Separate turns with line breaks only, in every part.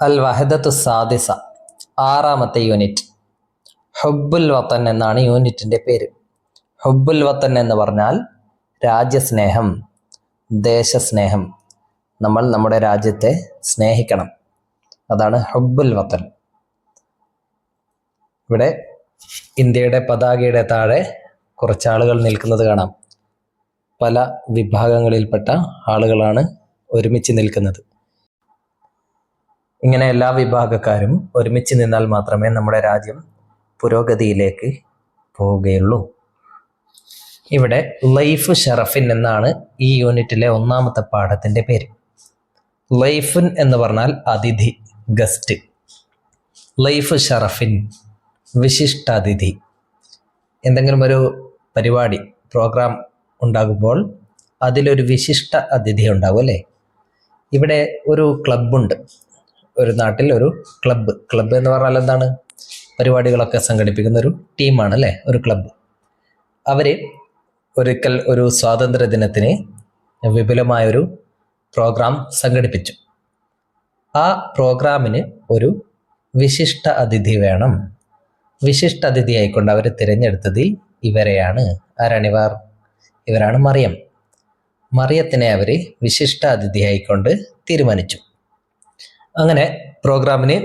അൽ വഹദത്തു സാദിസ, ആറാമത്തെ യൂണിറ്റ്. ഹുബ്ബുൽ വത്തൻ എന്നാണ് യൂണിറ്റിൻ്റെ പേര്. ഹുബ്ബുൽ വത്തൻ എന്ന് പറഞ്ഞാൽ രാജ്യസ്നേഹം, ദേശസ്നേഹം. നമ്മൾ നമ്മുടെ രാജ്യത്തെ സ്നേഹിക്കണം, അതാണ് ഹുബ്ബുൽ വത്തൻ. ഇവിടെ ഇന്ത്യയുടെ പതാകയുടെ താഴെ കുറച്ചാളുകൾ നിൽക്കുന്നത് കാണാം. പല വിഭാഗങ്ങളിൽപ്പെട്ട ആളുകളാണ് ഒരുമിച്ച് നിൽക്കുന്നത്. ഇങ്ങനെ എല്ലാ വിഭാഗക്കാരും ഒരുമിച്ച് നിന്നാൽ മാത്രമേ നമ്മുടെ രാജ്യം പുരോഗതിയിലേക്ക് പോവുകയുള്ളൂ. ഇവിടെ ലൈഫ് ഷറഫിൻ എന്നാണ് ഈ യൂണിറ്റിലെ ഒന്നാമത്തെ പാഠത്തിൻ്റെ പേര്. ലൈഫുൻ എന്ന് പറഞ്ഞാൽ അതിഥി, ഗസ്റ്റ്. ലൈഫ് ഷറഫിൻ, വിശിഷ്ടാതിഥി. എന്തെങ്കിലും ഒരു പരിപാടി, പ്രോഗ്രാം ഉണ്ടാകുമ്പോൾ അതിലൊരു വിശിഷ്ട അതിഥി ഉണ്ടാവും അല്ലേ? ഇവിടെ ഒരു ക്ലബ്ബുണ്ട്. ഒരു നാട്ടിൽ ഒരു ക്ലബ്ബ് എന്ന് പറഞ്ഞാൽ എന്താണ്? പരിപാടികളൊക്കെ സംഘടിപ്പിക്കുന്ന ഒരു ടീമാണ് അല്ലേ, ഒരു ക്ലബ്ബ്. അവർ ഒരിക്കൽ ഒരു സ്വാതന്ത്ര്യ ദിനത്തിന് വിപുലമായൊരു പ്രോഗ്രാം സംഘടിപ്പിച്ചു. ആ പ്രോഗ്രാമിന് ഒരു വിശിഷ്ട അതിഥി വേണം. വിശിഷ്ട അതിഥിയായിക്കൊണ്ട് അവർ തിരഞ്ഞെടുത്തതിൽ ഇവരെയാണ്. ആരാണിവർ? ഇവരാണ് മറിയം. മറിയത്തിനെ അവർ വിശിഷ്ട അതിഥിയായിക്കൊണ്ട് തീരുമാനിച്ചു. അങ്ങനെ പ്രോഗ്രാമിന്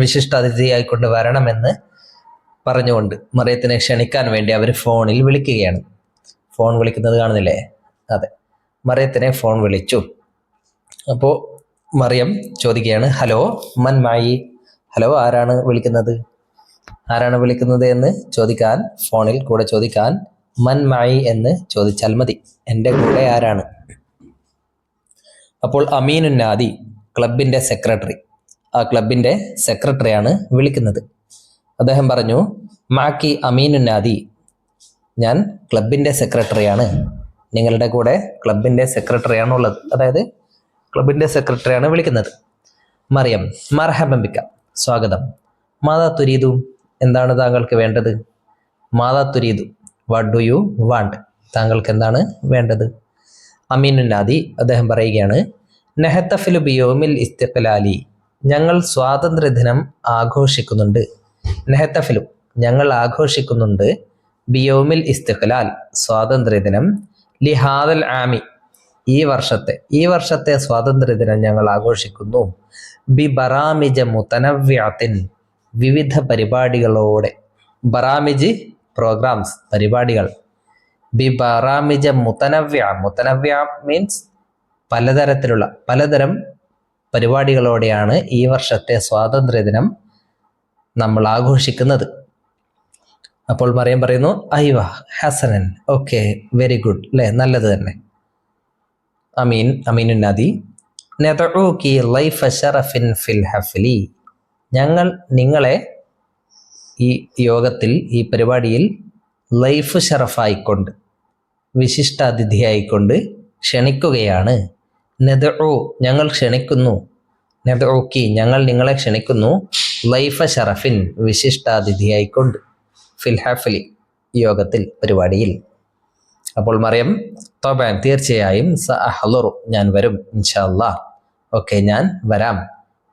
വിശിഷ്ടാതിഥിയായിക്കൊണ്ട് വരണമെന്ന് പറഞ്ഞുകൊണ്ട് മറിയത്തിനെ ക്ഷണിക്കാൻ വേണ്ടി അവർ ഫോണിൽ വിളിക്കുകയാണ്. ഫോൺ വിളിക്കുന്നത് കാണുന്നില്ലേ? അതെ, മറിയത്തിനെ ഫോൺ വിളിച്ചു. അപ്പോൾ മറിയം ചോദിക്കുകയാണ്, ഹലോ മൻ മായി. ഹലോ, ആരാണ് വിളിക്കുന്നത് എന്ന് ചോദിക്കാൻ, ഫോണിൽ കൂടെ ചോദിക്കാൻ മൻ മായി എന്ന് ചോദിച്ചാൽ മതി. എൻ്റെ കൂടെ ആരാണ്? അപ്പോൾ അമീനുൻ നാദി, ക്ലബിൻ്റെ സെക്രട്ടറി, ആ ക്ലബിൻ്റെ സെക്രട്ടറിയാണ് വിളിക്കുന്നത്. അദ്ദേഹം പറഞ്ഞു, മാക്കി അമീനുൻ നാദി, ഞാൻ ക്ലബിൻ്റെ സെക്രട്ടറിയാണ്, നിങ്ങളുടെ കൂടെ ക്ലബിൻ്റെ സെക്രട്ടറിയാണ് ഉള്ളത്. അതായത് ക്ലബിൻ്റെ സെക്രട്ടറിയാണ് വിളിക്കുന്നത്. മറിയം, മർഹബൻ ബിക, സ്വാഗതം. മാതാ തുരീദു, എന്താണ് താങ്കൾക്ക് വേണ്ടത്? മാതാ തുരീദു, വാട്ട് ഡു യു വാണ്ട്, താങ്കൾക്ക് എന്താണ് വേണ്ടത്? അമീനുൻ നാദി, അദ്ദേഹം പറയുകയാണ്, നെഹത്തഫിലു ബിയോമിൽ ഇസ്തിഖ്ലാലി, ഞങ്ങൾ സ്വാതന്ത്ര്യദിനം ആഘോഷിക്കുന്നുണ്ട്. നെഹത്തഫിലു, ഞങ്ങൾ ആഘോഷിക്കുന്നുണ്ട്. ബിയോമിൽ ഇസ്തിഖ്ലാൽ, സ്വാതന്ത്ര്യദിനം. ലിഹാദൽ ആമി, ഈ വർഷത്തെ സ്വാതന്ത്ര്യദിനം ഞങ്ങൾ ആഘോഷിക്കുന്നു. ബി ബറാമിജ മുതനവ്യാത്തിൻ, വിവിധ പരിപാടികളോടെ. ബറാമിജ്, പ്രോഗ്രാംസ്, പരിപാടികൾ. ബി ബറാമിജ മുതനവ്യ മീൻസ് പലതരം പരിപാടികളോടെയാണ് ഈ വർഷത്തെ സ്വാതന്ത്ര്യദിനം നമ്മൾ ആഘോഷിക്കുന്നത്. അപ്പോൾ മറിയം പറയുന്നു, അയ്വ ഹസനൻ, ഓക്കെ, വെരി ഗുഡ്, അല്ലേ, നല്ലത് തന്നെ. അമീനുൻ നാദി, നദഉകി ലൈഫ ശറഫിൻ ഫിൽ ഹഫ്ലി, ഞങ്ങൾ നിങ്ങളെ ഈ യോഗത്തിൽ, ഈ പരിപാടിയിൽ ലൈഫ് ഷറഫായിക്കൊണ്ട്, വിശിഷ്ടാതിഥിയായിക്കൊണ്ട് ക്ഷണിക്കുകയാണ്. നദഉ, ഞങ്ങൾ ക്ഷണിക്കുന്നു. നദഉകി, ഞങ്ങൾ നിങ്ങളെ ക്ഷണിക്കുന്നു. ലൈഫ ഷറഫിൻ, വിശിഷ്ടാതിഥിയായിക്കൊണ്ട്. ഫിൽ ഹഫ്ലി, യോഗത്തിൽ, പരിപാടിയിൽ. അപ്പോൾ മറിയം, തബാൻ, തീർച്ചയായും, സഅഹ്ളുറു, ഞാൻ വരും, ഇൻഷാ അല്ലാഹ്, ഓക്കെ, ഞാൻ വരാം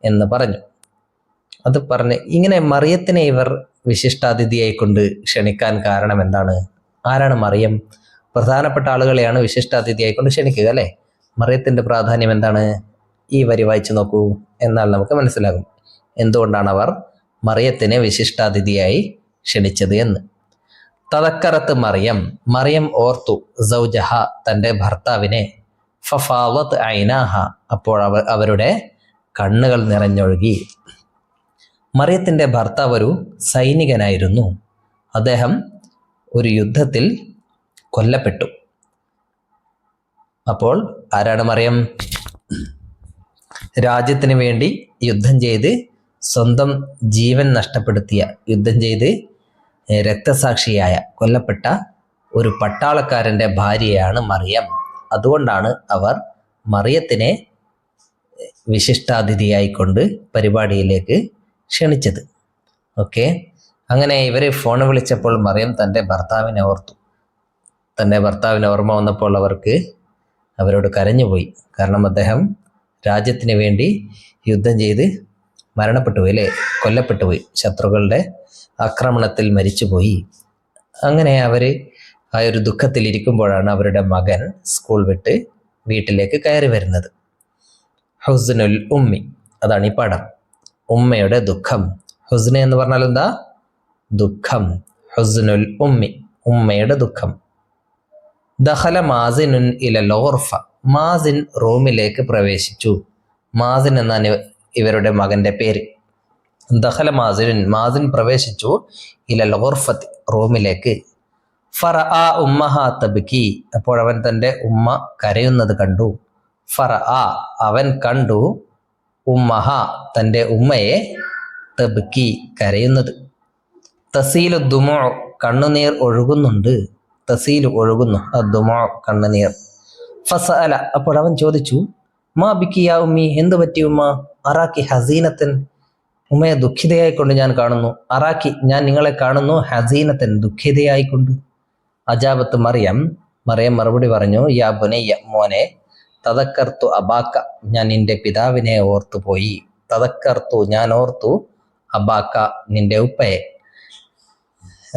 എന്ന് പറഞ്ഞു. അത് പറഞ്ഞ് ഇങ്ങനെ മറിയത്തിനെ ഇവർ വിശിഷ്ടാതിഥിയായിക്കൊണ്ട് ക്ഷണിക്കാൻ കാരണം എന്താണ്? ആരാണ് മറിയം? പ്രധാനപ്പെട്ട ആളുകളെയാണ് വിശിഷ്ടാതിഥിയായിക്കൊണ്ട് ക്ഷണിക്കുക അല്ലേ? മറിയത്തിൻ്റെ പ്രാധാന്യം എന്താണ്? ഈ വരി വായിച്ചു നോക്കൂ, എന്നാൽ നമുക്ക് മനസ്സിലാകും എന്തുകൊണ്ടാണ് അവർ മറിയത്തിനെ വിശിഷ്ടാതിഥിയായി ക്ഷണിച്ചത് എന്ന്. തദക്കറത്ത് മറിയം ഓർത്തു, സൗജഹ, തൻ്റെ ഭർത്താവിനെ. ഫഫാവത് ഐനാഹ, അപ്പോൾ അവരുടെ കണ്ണുകൾ നിറഞ്ഞൊഴുകി. മറിയത്തിൻ്റെ ഭർത്താവ് ഒരു സൈനികനായിരുന്നു. അദ്ദേഹം ഒരു യുദ്ധത്തിൽ കൊല്ലപ്പെട്ടു. അപ്പോൾ ആരാണ് മറിയം? രാജ്യത്തിന് വേണ്ടി യുദ്ധം ചെയ്ത് സ്വന്തം ജീവൻ നഷ്ടപ്പെടുത്തിയ, യുദ്ധം ചെയ്ത് രക്തസാക്ഷിയായ, കൊല്ലപ്പെട്ട ഒരു പട്ടാളക്കാരൻ്റെ ഭാര്യയാണ് മറിയം. അതുകൊണ്ടാണ് അവർ മറിയത്തിനെ വിശിഷ്ടാതിഥിയായിക്കൊണ്ട് പരിപാടിയിലേക്ക് ക്ഷണിച്ചത്. ഓക്കെ, അങ്ങനെ ഇവർ ഫോൺ വിളിച്ചപ്പോൾ മറിയം തൻ്റെ ഭർത്താവിനെ ഓർത്തു. തൻ്റെ ഭർത്താവിനെ ഓർമ്മ വന്നപ്പോൾ അവരോട് കരഞ്ഞുപോയി. കാരണം അദ്ദേഹം രാജ്യത്തിന് വേണ്ടി യുദ്ധം ചെയ്ത് മരണപ്പെട്ടുപോയി അല്ലേ, കൊല്ലപ്പെട്ടുപോയി, ശത്രുക്കളുടെ ആക്രമണത്തിൽ മരിച്ചുപോയി. അങ്ങനെ അവർ ആ ഒരു ദുഃഖത്തിലിരിക്കുമ്പോഴാണ് അവരുടെ മകൻ സ്കൂൾ വിട്ട് വീട്ടിലേക്ക് കയറി വരുന്നത്. ഹുസ്നുൽ ഉമ്മി, അതാണ് ഈ പാഠം. ഉമ്മയുടെ ദുഃഖം. ഹുസ്ന എന്ന് പറഞ്ഞാൽ എന്താ? ദുഃഖം. ഹുസ്നുൽ ഉമ്മി, ഉമ്മയുടെ ദുഃഖം. ദഖല മാസിനുൻ ഇലൽ ഗുർഫ, മാസിൻ റൂമിലേക്ക് പ്രവേശിച്ചു. മാസിൻ എന്നാണ് ഇവരുടെ മകന്റെ പേര്. ദഖല മാസിനുൻ, മാസിൻ പ്രവേശിച്ചു, ഇലൽ ഗുർഫത്ത്, റൂമിലേക്ക്. ഫറആ ഉമ്മഹാ തബ്കി, അപ്പോൾ അവൻ തൻ്റെ ഉമ്മ കരയുന്നത് കണ്ടു. ഫറആ, അവൻ കണ്ടു, ഉമ്മഹ, തൻ്റെ ഉമ്മയെ, തബ്കി, കരയുന്നത്. തസീലു ദുമു, കണ്ണുനീർ ഒഴുകുന്നുണ്ട്. തസീലു, ഒഴുകുന്നു, ദുമു, കണ്ണുനീർ. ഫസഅല, അപ്പോൾ അവൻ ചോദിച്ചു, മാ ബിക്കി യാ ഉമ്മി, എന്തു പറ്റി ഉമ്മ? അറാക്കി ഹസീനത്തൻ, ഉമ്മയെ ദുഃഖിതയായിക്കൊണ്ട് ഞാൻ കാണുന്നു. അറാക്കി, ഞാൻ നിങ്ങളെ കാണുന്നു, ഹസീനത്തൻ, ദുഃഖിതയായിക്കൊണ്ട്. അജാബത്ത് മറിയം, മറിയം മറുപടി പറഞ്ഞു, യാ ബുനയ്യ, മോനെ, തദക്കർത്തു അബാക്ക, ഞാൻ നിന്റെ പിതാവിനെ ഓർത്തുപോയി. തദക്കർത്തു, ഞാൻ ഓർത്തു, അബാക്ക, നിന്റെ ഉപ്പയെ.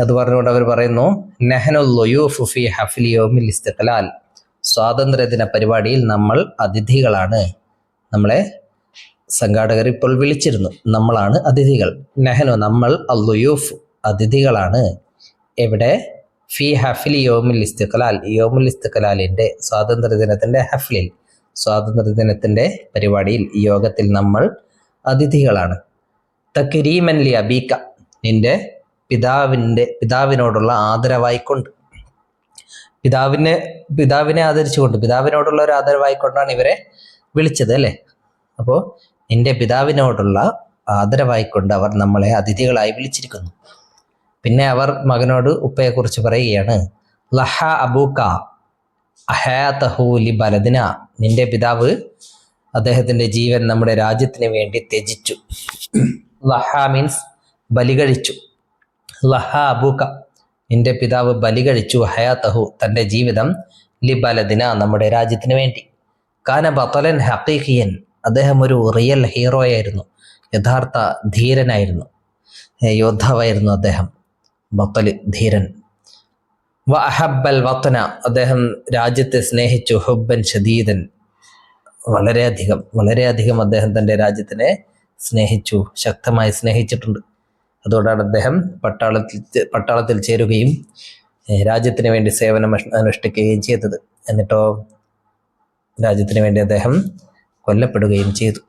അത് പറഞ്ഞുകൊണ്ട് അവർ പറയുന്നു, നഹ്നുൽ ളുയൂഫു ഫീ ഹഫ്ലി യൗമിൽ ഇസ്തിഖ്ലാൽ, സ്വാതന്ത്ര്യദിന പരിപാടിയിൽ നമ്മൾ അതിഥികളാണ്. നമ്മളെ സംഘാടകർ ഇപ്പോൾ വിളിച്ചിരുന്നു, നമ്മളാണ് അതിഥികൾ. നഹ്നു, നമ്മൾ, അൽ-ളുയൂഫ്, അതിഥികളാണ്. എവിടെ? ഫി ഹഫ്ലി യൗമിൽ ഇസ്തിഖ്ലാൽ, യൗമുൽ ഇസ്തിഖ്ലാലിൻ്റെ, സ്വാതന്ത്ര്യദിനത്തിൻ്റെ ഹഫ്ലിൽ, സ്വാതന്ത്ര്യദിനത്തിൻ്റെ പരിപാടിയിൽ, യോഗത്തിൽ നമ്മൾ അതിഥികളാണ്. തക്രീമൻ ലി അബീക്ക, നിന്റെ പിതാവിനോടുള്ള ആദരവായിക്കൊണ്ട്, പിതാവിനെ ആദരിച്ചുകൊണ്ട്, പിതാവിനോടുള്ള ഒരു ആദരവായിക്കൊണ്ടാണ് ഇവരെ വിളിച്ചത് അല്ലേ. അപ്പോൾ നിന്റെ പിതാവിനോടുള്ള ആദരവായിക്കൊണ്ട് അവർ നമ്മളെ അതിഥികളായി വിളിച്ചിരിക്കുന്നു. പിന്നെ അവർ മകനോട് ഉപ്പയെക്കുറിച്ച് പറയുകയാണ്, ലഹ അബൂക്ക അഹാതഹു ലി ബലദിന, നിന്റെ പിതാവ് അദ്ദേഹത്തിൻ്റെ ജീവൻ നമ്മുടെ രാജ്യത്തിന് വേണ്ടി ത്യജിച്ചു. ലഹ മീൻസ് ബലികഴിച്ചു. ലഹ അബൂക്ക, നിന്റെ പിതാവ് ബലികഴിച്ചു, ഹയാതഹു, തൻ്റെ ജീവിതം, ലി ബലദിന, നമ്മുടെ രാജ്യത്തിന് വേണ്ടി. കാന ബത്തലൻ ഹഖീഖിയൻ, അദ്ദേഹം ഒരു റിയൽ ഹീറോയായിരുന്നു, യഥാർത്ഥ ധീരനായിരുന്നു, യോദ്ധാവായിരുന്നു അദ്ദേഹം. ബത്തല്, ധീരൻ. വ അഹബ്ബൽ വത്തന, അദ്ദേഹം രാജ്യത്തെ സ്നേഹിച്ചു. ഹുബ്ബൻ ഷദീദൻ, വളരെയധികം അദ്ദേഹം തൻ്റെ രാജ്യത്തിനെ സ്നേഹിച്ചു, ശക്തമായി സ്നേഹിച്ചിട്ടുണ്ട്. അതുകൊണ്ടാണ് അദ്ദേഹം പട്ടാളത്തിൽ ചേരുകയും രാജ്യത്തിന് വേണ്ടി സേവനം അനുഷ്ഠിക്കുകയും ചെയ്തത്. എന്നിട്ടോ രാജ്യത്തിന് വേണ്ടി അദ്ദേഹം കൊല്ലപ്പെടുകയും ചെയ്തു.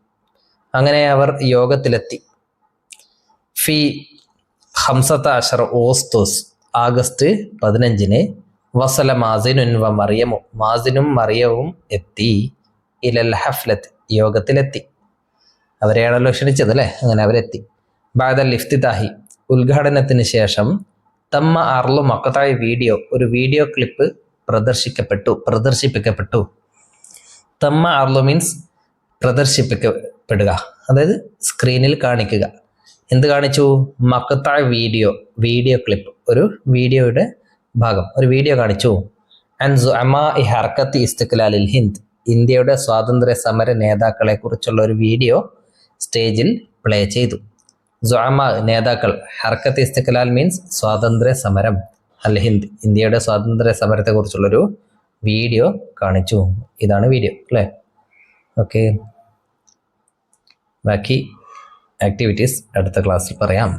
അങ്ങനെ അവർ യോഗത്തിലെത്തി. ഫി 15 ഓഗസ്റ്റ്, ആഗസ്റ്റ് 15 വസല മാസിനുൻ വ മറിയമു, മാസിനും മറിയവും എത്തി. ഇലൽ ഹഫ്ലത്ത്, യോഗത്തിലെത്തി. അവരെയാണല്ലോ ക്ഷണിച്ചത് അല്ലേ, അങ്ങനെ അവരെത്തി. ബഅദൽ ഇഫ്തിതാഹി, ഉദ്ഘാടനത്തിന് ശേഷം. തമ്മ അർലു മഖ്തായി വീഡിയോ, ഒരു വീഡിയോ ക്ലിപ്പ് പ്രദർശിപ്പിക്കപ്പെട്ടു. തമ്മ അർലു മീൻസ് പ്രദർശിപ്പിക്കപ്പെടുക, അതായത് സ്ക്രീനിൽ കാണിക്കുക. എന്ത് കാണിച്ചു? മഖ്തായ് വീഡിയോ ക്ലിപ്പ്, ഒരു വീഡിയോയുടെ ഭാഗം, ഒരു വീഡിയോ കാണിച്ചു. അൻ സുഅമാഇ ഹർക്കത്തി ഇസ്തിഖ്ലാലിൽ ഹിന്ദ്, ഇന്ത്യയുടെ സ്വാതന്ത്ര്യ സമര നേതാക്കളെ കുറിച്ചുള്ള ഒരു വീഡിയോ സ്റ്റേജിൽ പ്ലേ ചെയ്തു. സുഅമ, നേതാക്കൾ. ഹർക്കത്ത് ഇസ്തിഖ്ലാൽ മീൻസ് സ്വാതന്ത്ര്യ സമരം. അൽ ഹിന്ദ്, ഇന്ത്യയുടെ സ്വാതന്ത്ര്യ സമരത്തെ കുറിച്ചുള്ളൊരു വീഡിയോ കാണിച്ചു. ഇതാണ് വീഡിയോ അല്ലേ. ഓക്കെ, ബാക്കി ആക്ടിവിറ്റീസ് അടുത്ത ക്ലാസ്സിൽ പറയാം.